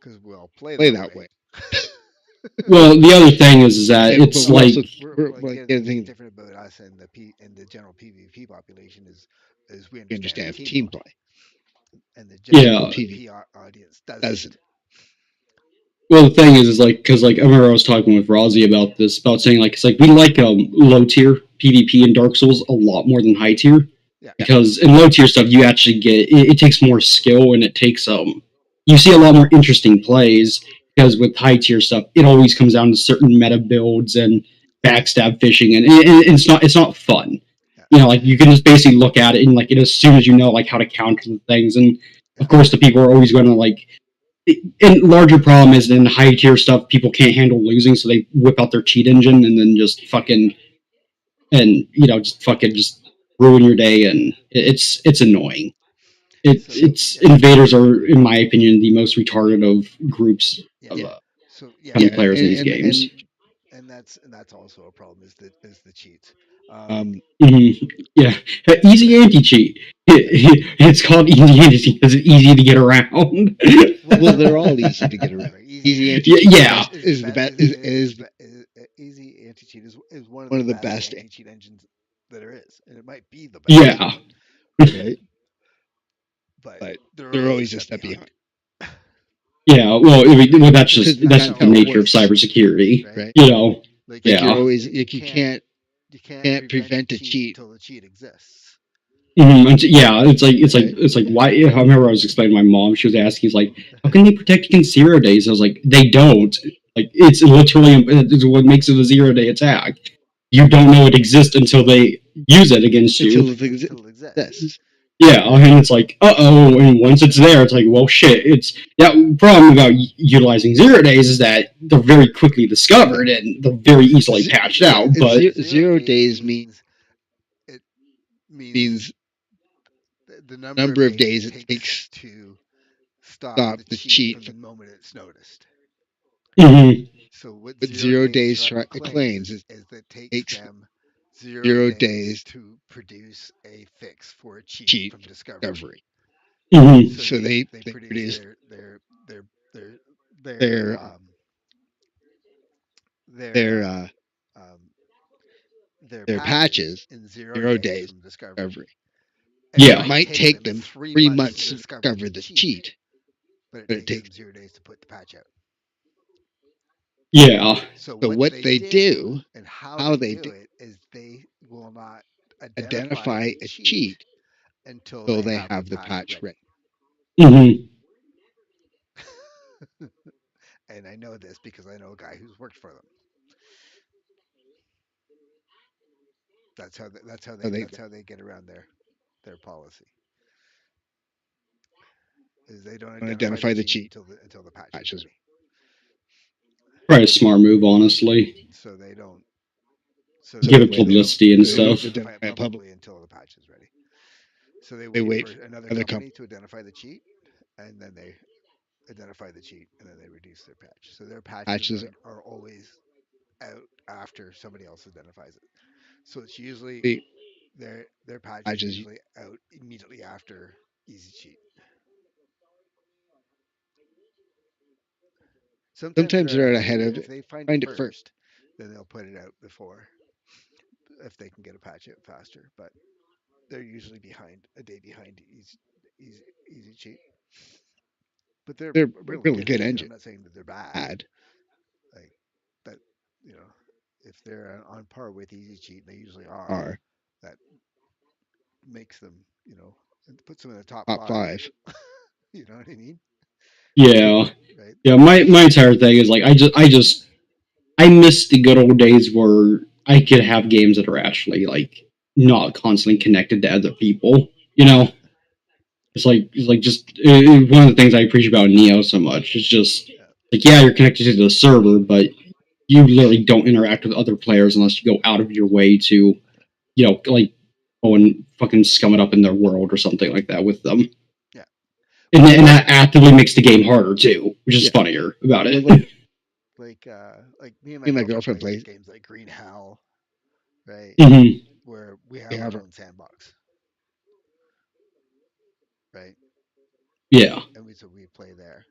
S11: because we all play
S5: play
S11: that
S5: that
S11: way.
S5: way.
S8: Well, the other thing is that
S5: But
S8: it's
S5: we're
S8: like,
S5: also we're
S11: Like
S5: like
S11: the other
S5: the
S11: thing
S5: other
S11: that's
S5: thing
S11: different about us and the general PvP population is we
S5: we
S11: understand
S5: understand
S11: team
S5: team
S11: play,
S5: play.
S11: and the
S5: General
S8: yeah.
S11: PvP audience
S5: doesn't.
S11: doesn't.
S8: Well, the thing is like, because like I remember I was talking with Rozzy about this, about saying like it's like we like low tier PvP in Dark Souls a lot more than high tier,
S11: Yeah.
S8: because in low tier stuff you actually get it takes more skill, and it takes you see a lot more interesting plays, because with high tier stuff it always comes down to certain meta builds and backstab fishing, and it's not fun.
S11: Yeah.
S8: Like you can just basically look at it, and like as soon as you know like how to counter the things, and of course the people are always going to like. And larger problem is in high tier stuff, people can't handle losing, so they whip out their cheat engine and then just fucking just ruin your day, and it's annoying.
S11: So
S8: It's invaders are, in my opinion, the most retarded of groups
S11: yeah.
S8: of
S11: So
S8: kind of
S5: Yeah,
S8: players in these games.
S11: and that's also a problem is the cheats.
S8: Yeah, easy anti cheat. It's called easy anti cheat because it's easy to get around.
S5: well, they're all easy to get around.
S11: Right,
S5: Easy anti cheat
S8: Yeah.
S5: is the best.
S11: easy anti cheat is one of
S5: One
S11: the
S5: of the
S11: best
S5: best,
S11: anti cheat engines that there is, and it might be the best,
S8: Yeah.
S5: right?
S11: but
S5: But
S11: they're
S5: they're
S11: always a
S5: always a
S11: step
S5: step
S11: behind.
S5: behind
S8: Yeah, well, that's
S11: Because
S8: just
S11: that's
S8: that's
S11: how
S8: the
S11: it
S8: nature of
S11: works,
S8: cybersecurity.
S11: right?
S5: right?
S11: Like
S5: Like you're
S8: Yeah.
S5: always like
S11: you can't
S5: can't
S11: prevent a
S5: prevent a
S11: cheat
S5: cheat,
S11: until the cheat exists.
S8: Yeah,
S5: right?
S8: it's like why? I remember I was explaining to my mom. She was asking, "He's like, how can they protect against 0 days?" I was like, "They don't. Like, it's literally it's what makes it a 0 day attack. You don't know it exists until they use it against
S5: Until
S8: you."
S5: it
S11: Until it exists.
S5: exists.
S8: Yeah, and it's like, and once it's there, it's like, well, shit. It's that problem about utilizing 0 days is that they're very quickly discovered and they're very easily patched
S5: Yeah,
S8: out. But
S5: 0 days
S11: It means
S5: means
S11: the number of
S5: number of
S11: days it
S5: days it
S11: takes
S5: takes
S11: to stop
S5: stop
S11: the
S5: the
S11: cheat
S5: cheat.
S11: from the moment it's noticed.
S8: mhm,
S11: So what
S5: With
S11: 0 days claims
S5: claims
S11: is that it takes
S5: takes
S11: them zero
S5: 0 days
S11: days to produce a fix for a cheat
S5: cheat
S11: from discovery.
S5: discovery.
S8: mhm,
S11: So
S5: So
S11: they
S5: they
S11: produce
S5: produce
S11: their their their
S5: their
S11: um their
S5: their
S11: uh um their
S5: their
S11: patches
S5: patches
S11: in zero
S5: 0 days
S11: days from discovery.
S5: discovery.
S11: And it
S5: It
S8: yeah,
S11: might
S5: might
S11: take
S5: take
S11: them
S5: them
S11: 3 months to
S5: 3 months to
S11: discover
S5: discover
S11: the
S5: the
S11: cheat,
S5: cheat,
S11: but it
S5: but it
S11: takes them
S5: takes.
S11: 0 days to put the patch out.
S8: yeah,
S11: So
S5: So
S11: what
S5: what
S11: they
S5: they
S11: do
S5: do,
S11: and how
S5: how
S11: they
S5: they
S11: do
S5: do,
S11: it is they will not identify
S5: identify
S11: a
S5: a
S11: cheat
S5: cheat
S11: until
S5: till
S11: they
S5: they
S11: have the
S5: have the
S11: patch
S5: patch
S11: ready.
S5: ready.
S8: mhm,
S11: And I know this because I know a guy who's worked for them.
S5: So they
S11: That's how they get around their policy. Is they don't
S5: don't
S11: identify the
S5: identify the
S11: cheat
S5: cheat
S11: until the patch is
S5: patches.
S11: ready.
S8: probably a smart move, honestly.
S11: So they don't. So
S5: So
S8: Give
S11: that
S5: that
S8: it
S11: way
S5: way they don't
S8: publicity and
S11: they don't
S8: stuff.
S11: identify it
S5: identify it public.
S11: publicly until the patch is ready. So they
S5: They
S11: wait
S5: wait
S11: for
S5: for
S11: another
S5: other
S11: company
S5: company
S11: to identify the cheat, and then they identify the cheat, and then they reduce their patch. So their patches
S5: patches.
S11: are always out after somebody else identifies it. So it's usually
S5: The
S11: their patch is
S5: patches
S11: usually out immediately after easy cheat. Sometimes
S5: sometimes
S11: they're out
S5: they're
S11: ahead
S5: ahead
S11: of it.
S5: of
S11: If
S5: it.
S11: they find it
S5: Find it first.
S11: first, then they'll put it out before if they can get a patch out faster. But they're usually behind a day behind easy cheat. But they're
S5: They're
S11: a
S5: a
S11: really
S5: really
S11: good
S5: good
S11: engine. I'm
S5: engine.
S11: not saying that they're bad.
S5: Bad.
S11: Like that, you know, if they're on par with easy cheat, and they usually are.
S5: Are
S11: That makes them, it puts them in the top
S5: top
S11: five.
S5: five.
S11: You know what I mean?
S8: Yeah.
S11: Right.
S8: Yeah, my entire thing is like I miss the good old days where I could have games that are actually like not constantly connected to other people. You know, it's like just one of the things I appreciate about Neo so much. It's just like yeah, you're connected to the server, but you literally don't interact with other players unless you go out of your way to, like go and fucking scum it up in their world or something like that with them.
S11: Yeah.
S8: And that actively makes the game harder too, which is funnier about
S5: Well,
S8: it.
S11: Like me and
S5: me
S11: my
S5: and my
S11: girlfriend
S5: girlfriend
S11: play
S5: play.
S11: games like Green Hell, right?
S8: Mhm.
S11: Where we
S5: We
S11: have
S5: have
S11: our
S5: our
S11: own sandbox, right?
S8: Yeah.
S11: And we play there,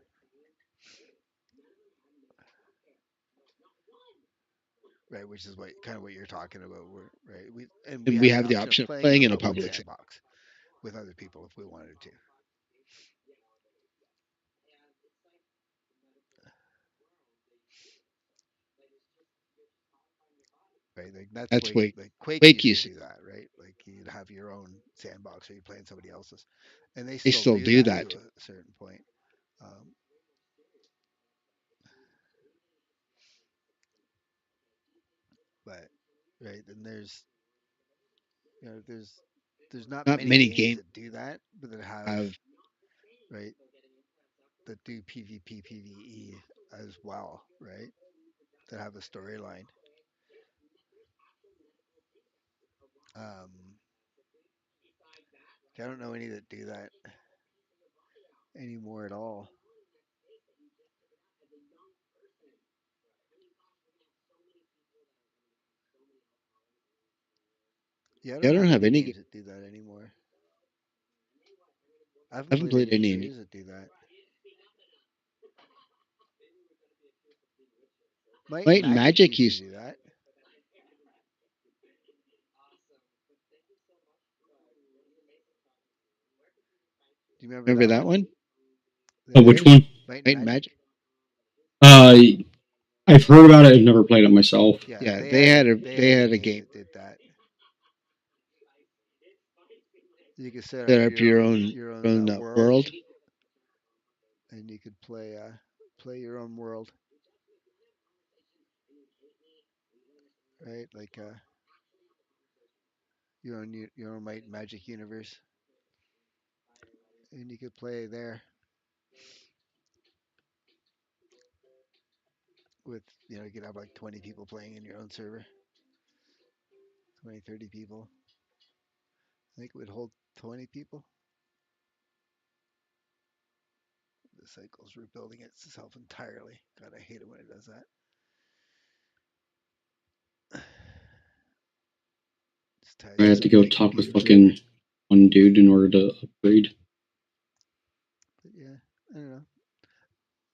S11: right? Which is what you're talking about, right? We
S5: and we
S11: have the
S5: have the
S11: option of
S5: option of
S11: playing in a
S5: playing in a
S11: public
S5: public.
S11: sandbox with other people if we wanted to, right? Like that's
S5: That's way
S11: like Quake
S5: Quake
S11: used to
S5: used.
S11: do that, right? Like you'd have your own sandbox or you play in somebody else's, and they
S5: They
S11: still
S5: still
S11: do
S5: do
S11: that to
S5: that.
S11: a certain point. Um, but right then there's not
S5: Not
S11: many
S5: many
S11: games
S5: games
S11: that do that, but that have
S5: have.
S11: right that do PvP PvE as well, right? That have a storyline. Um, I don't know any that do that anymore at all. Yeah, I don't
S5: Yeah, I don't
S11: have
S5: have
S11: any
S5: any.
S11: games that do that anymore. I
S5: I
S11: haven't
S5: haven't
S11: played
S5: played
S11: any
S5: any.
S11: shooters that do that. Might and
S5: Might and
S11: Magic
S5: Magic
S11: used to
S5: used.
S11: do that. Do you remember
S5: Remember
S11: that
S5: that
S11: one?
S5: one?
S8: Which
S11: Theirs?
S8: one?
S11: Might and
S5: Might and
S11: Magic?
S5: Magic.
S8: Uh, I've heard about it. I've never played it myself.
S11: Yeah,
S5: Yeah, they
S11: they had a
S5: had a
S11: game
S5: game.
S11: that did that. You could set up
S5: Set up
S11: your
S5: your
S11: own
S5: own
S11: world,
S5: world.
S11: and you could play your own world, right? Like your own Might and Magic universe, and you could play there with you could have like 20 people playing in your own server, 20, 30 people. I think it would hold 20 people. The cycle's rebuilding itself entirely. God, I hate it when it does that. Just ties
S8: I
S11: me
S8: have to
S11: out
S8: go
S11: like
S8: talk with
S11: beaver.
S8: fucking one dude in order to upgrade.
S11: But yeah, I don't know.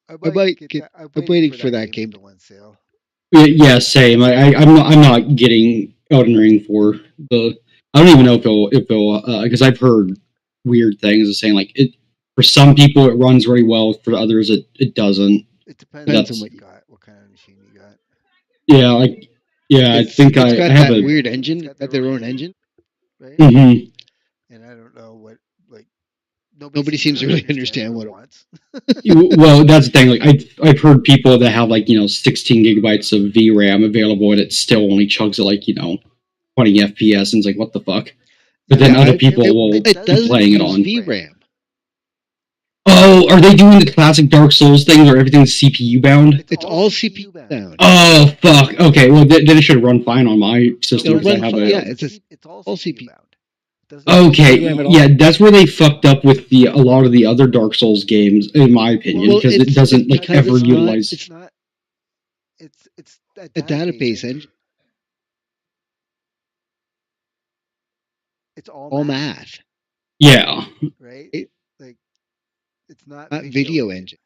S11: I
S5: I
S11: might
S5: might
S11: get
S5: get.
S11: that. I'm
S5: I'm
S11: waiting
S5: waiting
S11: for
S5: for
S11: that
S5: that
S11: game to
S5: game.
S11: go on sale.
S8: Yeah, same. I'm not getting Elden Ring for the. I don't even know if it'll because I've heard weird things saying like it for some people it runs really well, for others it doesn't.
S11: It depends on
S5: Depends on
S8: That's
S11: what
S5: what.
S11: you've got, what kind of machine you got,
S8: yeah, like yeah. I think
S5: It's
S8: I
S5: got
S8: have
S5: that
S8: a.
S5: weird
S11: it's
S5: engine.
S11: got
S5: Got
S11: their
S5: their
S11: own
S5: own
S11: engine,
S5: engine.
S11: right?
S8: Mhm.
S11: And I don't know what like nobody
S5: Nobody
S11: seems to
S5: seems to
S11: really
S5: really
S11: understand what
S5: understand
S11: it
S5: what.
S11: wants.
S8: Well, that's the thing. Like I've heard people that have like 16 gigabytes of VRAM available, and it still only chugs at like 20 FPS, and it's like what the fuck. But
S11: Yeah,
S8: then
S5: Yeah,
S8: other people will
S11: it
S5: it
S11: does
S8: be
S5: doesn't
S8: playing
S11: use
S8: it
S5: use
S8: on.
S11: VRAM.
S5: VRAM.
S8: Oh, are they doing the classic Dark Souls thing where everything's CPU bound?
S11: It's
S5: It's
S11: all
S5: all CPU
S11: CPU bound.
S5: bound.
S8: Oh fuck. Okay, well then it should run fine on my
S11: It'll
S8: system
S5: It'll
S11: run
S8: because I
S5: run.
S8: have
S11: fine.
S8: a.
S5: Yeah,
S11: It's all
S5: all
S11: CPU
S5: CPU.
S11: bound. It doesn't use
S8: Okay,
S5: Doesn't
S11: VRAM
S5: RAM
S11: at
S5: at
S8: yeah,
S5: all.
S11: all.
S8: that's where they fucked up with the a lot of the other Dark Souls games, in my opinion,
S11: Well,
S8: because it
S11: it's
S8: doesn't like
S11: because
S8: ever utilize.
S11: it's not it's a
S5: A
S11: database
S5: database
S11: engine.
S5: engine.
S11: It's all
S5: All
S11: math,
S5: math.
S8: Yeah,
S11: right?
S5: It,
S11: Like it's not
S5: not
S11: video
S5: video
S11: engine,
S5: engine.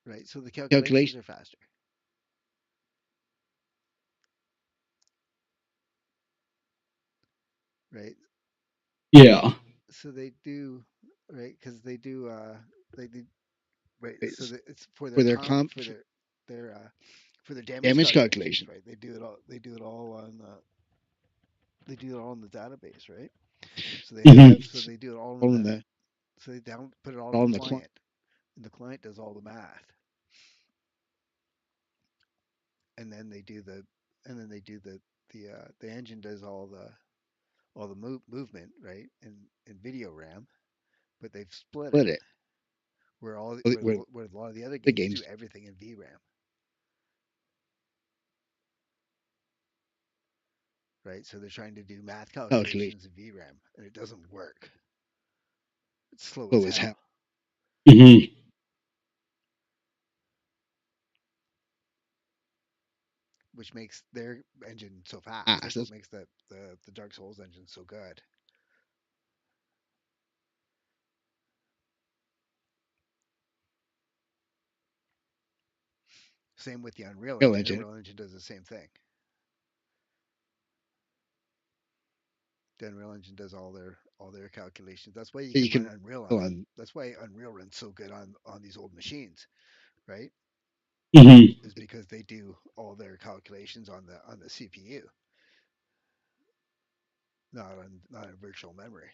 S11: right? So the calculations
S5: Calculation.
S11: are faster, right?
S8: yeah,
S11: So they do, right? Because they do, right? So
S5: It's
S11: that it's for their
S5: for their
S11: comp
S5: comp
S11: their for their damage
S5: damage
S11: calculations,
S5: calculation.
S11: right? They do it all on they do it all in the database, right? So they
S8: hmm
S11: have so they do it all in
S5: All in
S11: the
S5: the
S11: So they put it all in the client, and the client does all the math, and then they do the engine does all the movement, right, in video RAM, but they've split it where where a lot of the other games do everything in VRAM. Right, so they're trying to do math calculations in VRAM, and it doesn't work. It's slow as hell.
S8: Mm-hmm.
S11: Which makes their engine so fast. That's what makes the Dark Souls engine so good. Same with the Unreal engine. Unreal engine does the same thing. The Unreal engine does all their calculations. That's why you can run Unreal on. That's why Unreal runs so good on these old machines, right?
S8: Mm-hmm.
S11: Is because they do all their calculations on the CPU, not in virtual memory.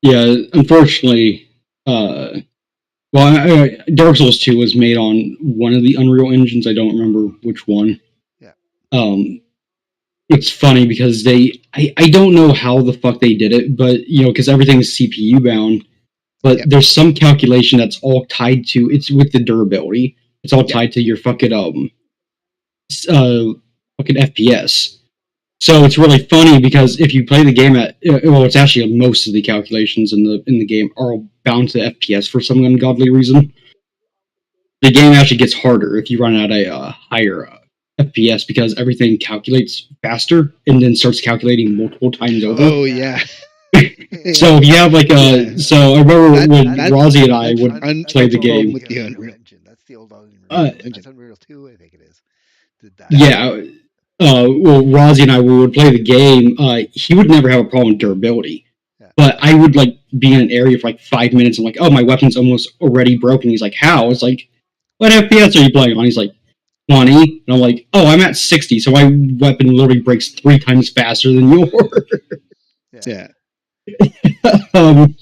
S8: Yeah, unfortunately, Dark Souls 2 was made on one of the Unreal engines. I don't remember which one.
S11: Yeah.
S8: It's funny because I don't know how the fuck they did it, but because everything is CPU bound. But there's some calculation that's all tied to it's with the durability. It's all tied to your fucking FPS. So it's really funny because if you play the game it's actually most of the calculations in the game are all bound to FPS for some ungodly reason. The game actually gets harder if you run at a higher FPS because everything calculates faster and then starts calculating multiple times over.
S5: Oh yeah.
S8: So if you have so I remember when Rozzy and I would play the game
S11: with the Unreal engine. That's the old Unreal engine. That's Unreal 2, I think it is. Did that.
S8: Yeah. Well, Rozzy and I would play the game. He would never have a problem with durability, but I would be in an area for 5 minutes. I'm like, oh, my weapon's almost already broken. He's like, how? It's like, what FPS are you playing on? He's like, 20. And I'm like, oh, I'm at 60, so my weapon literally breaks 3 times faster than yours.
S5: Yeah.
S8: And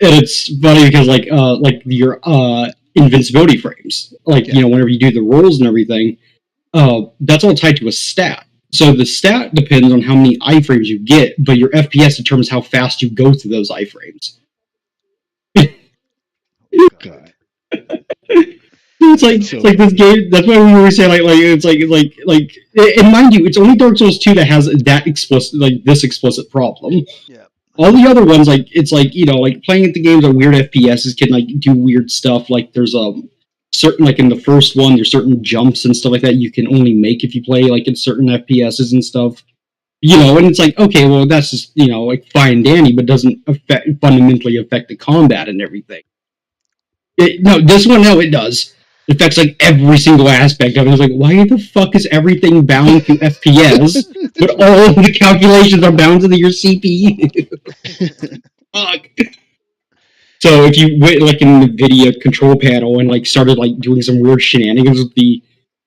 S8: it's funny because your invincibility frames, whenever you do the rolls and everything, that's all tied to a stat. So the stat depends on how many iframes you get, but your FPS determines how fast you go through those iframes.
S5: Oh, God.
S8: It's like this game. That's why we always say and mind you, it's only Dark Souls 2 that has that explicit this explicit problem.
S11: Yeah.
S8: All the other ones it's playing at the games on weird FPSs can do weird stuff. There's certain in the first one there's certain jumps and stuff like that you can only make if you play in certain FPSs and stuff. And it's okay, well that's just fine and dandy, but doesn't fundamentally affect the combat and everything. This one, it does. It affects every single aspect of it. It's why the fuck is everything bound to FPS, but all of the calculations are bound to your CPU? Fuck. So if you went in the video control panel and started doing some weird shenanigans with the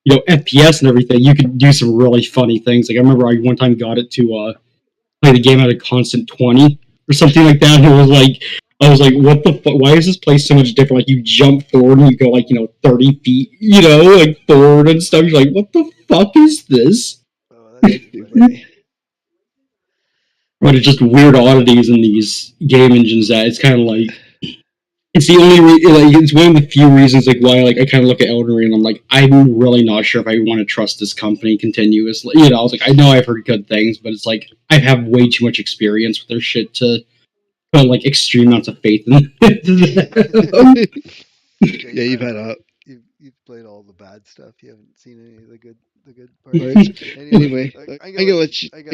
S8: FPS and everything, you could do some really funny things. I remember I one time got it to play the game at a constant 20 or something like that, and it was I was like, what the fuck? Why is this place so much different? You jump forward and you go 30 feet, forward and stuff. You're like, what the fuck is this?
S11: Oh, that's funny.
S8: But it's just weird oddities in these game engines that it's kind of it's the only it's one of the few reasons why I kind of look at Elden Ring and I'm I'm really not sure if I want to trust this company continuously. I was I know I've heard good things, but it's I have way too much experience with their shit to put extreme amounts of faith in.
S5: Yeah, you've had
S11: you've played all the bad stuff. You haven't seen any of the good parts.
S5: Right. Anyway, I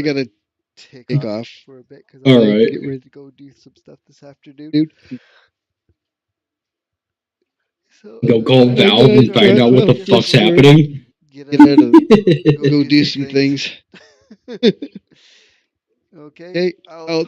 S5: gotta take off
S11: for a bit because
S8: I'm
S11: get ready to go do some stuff this afternoon.
S5: Dude.
S8: So, go call Valve and find out what the fuck's happening.
S5: Get out of go do some things.
S11: Okay.
S5: I'll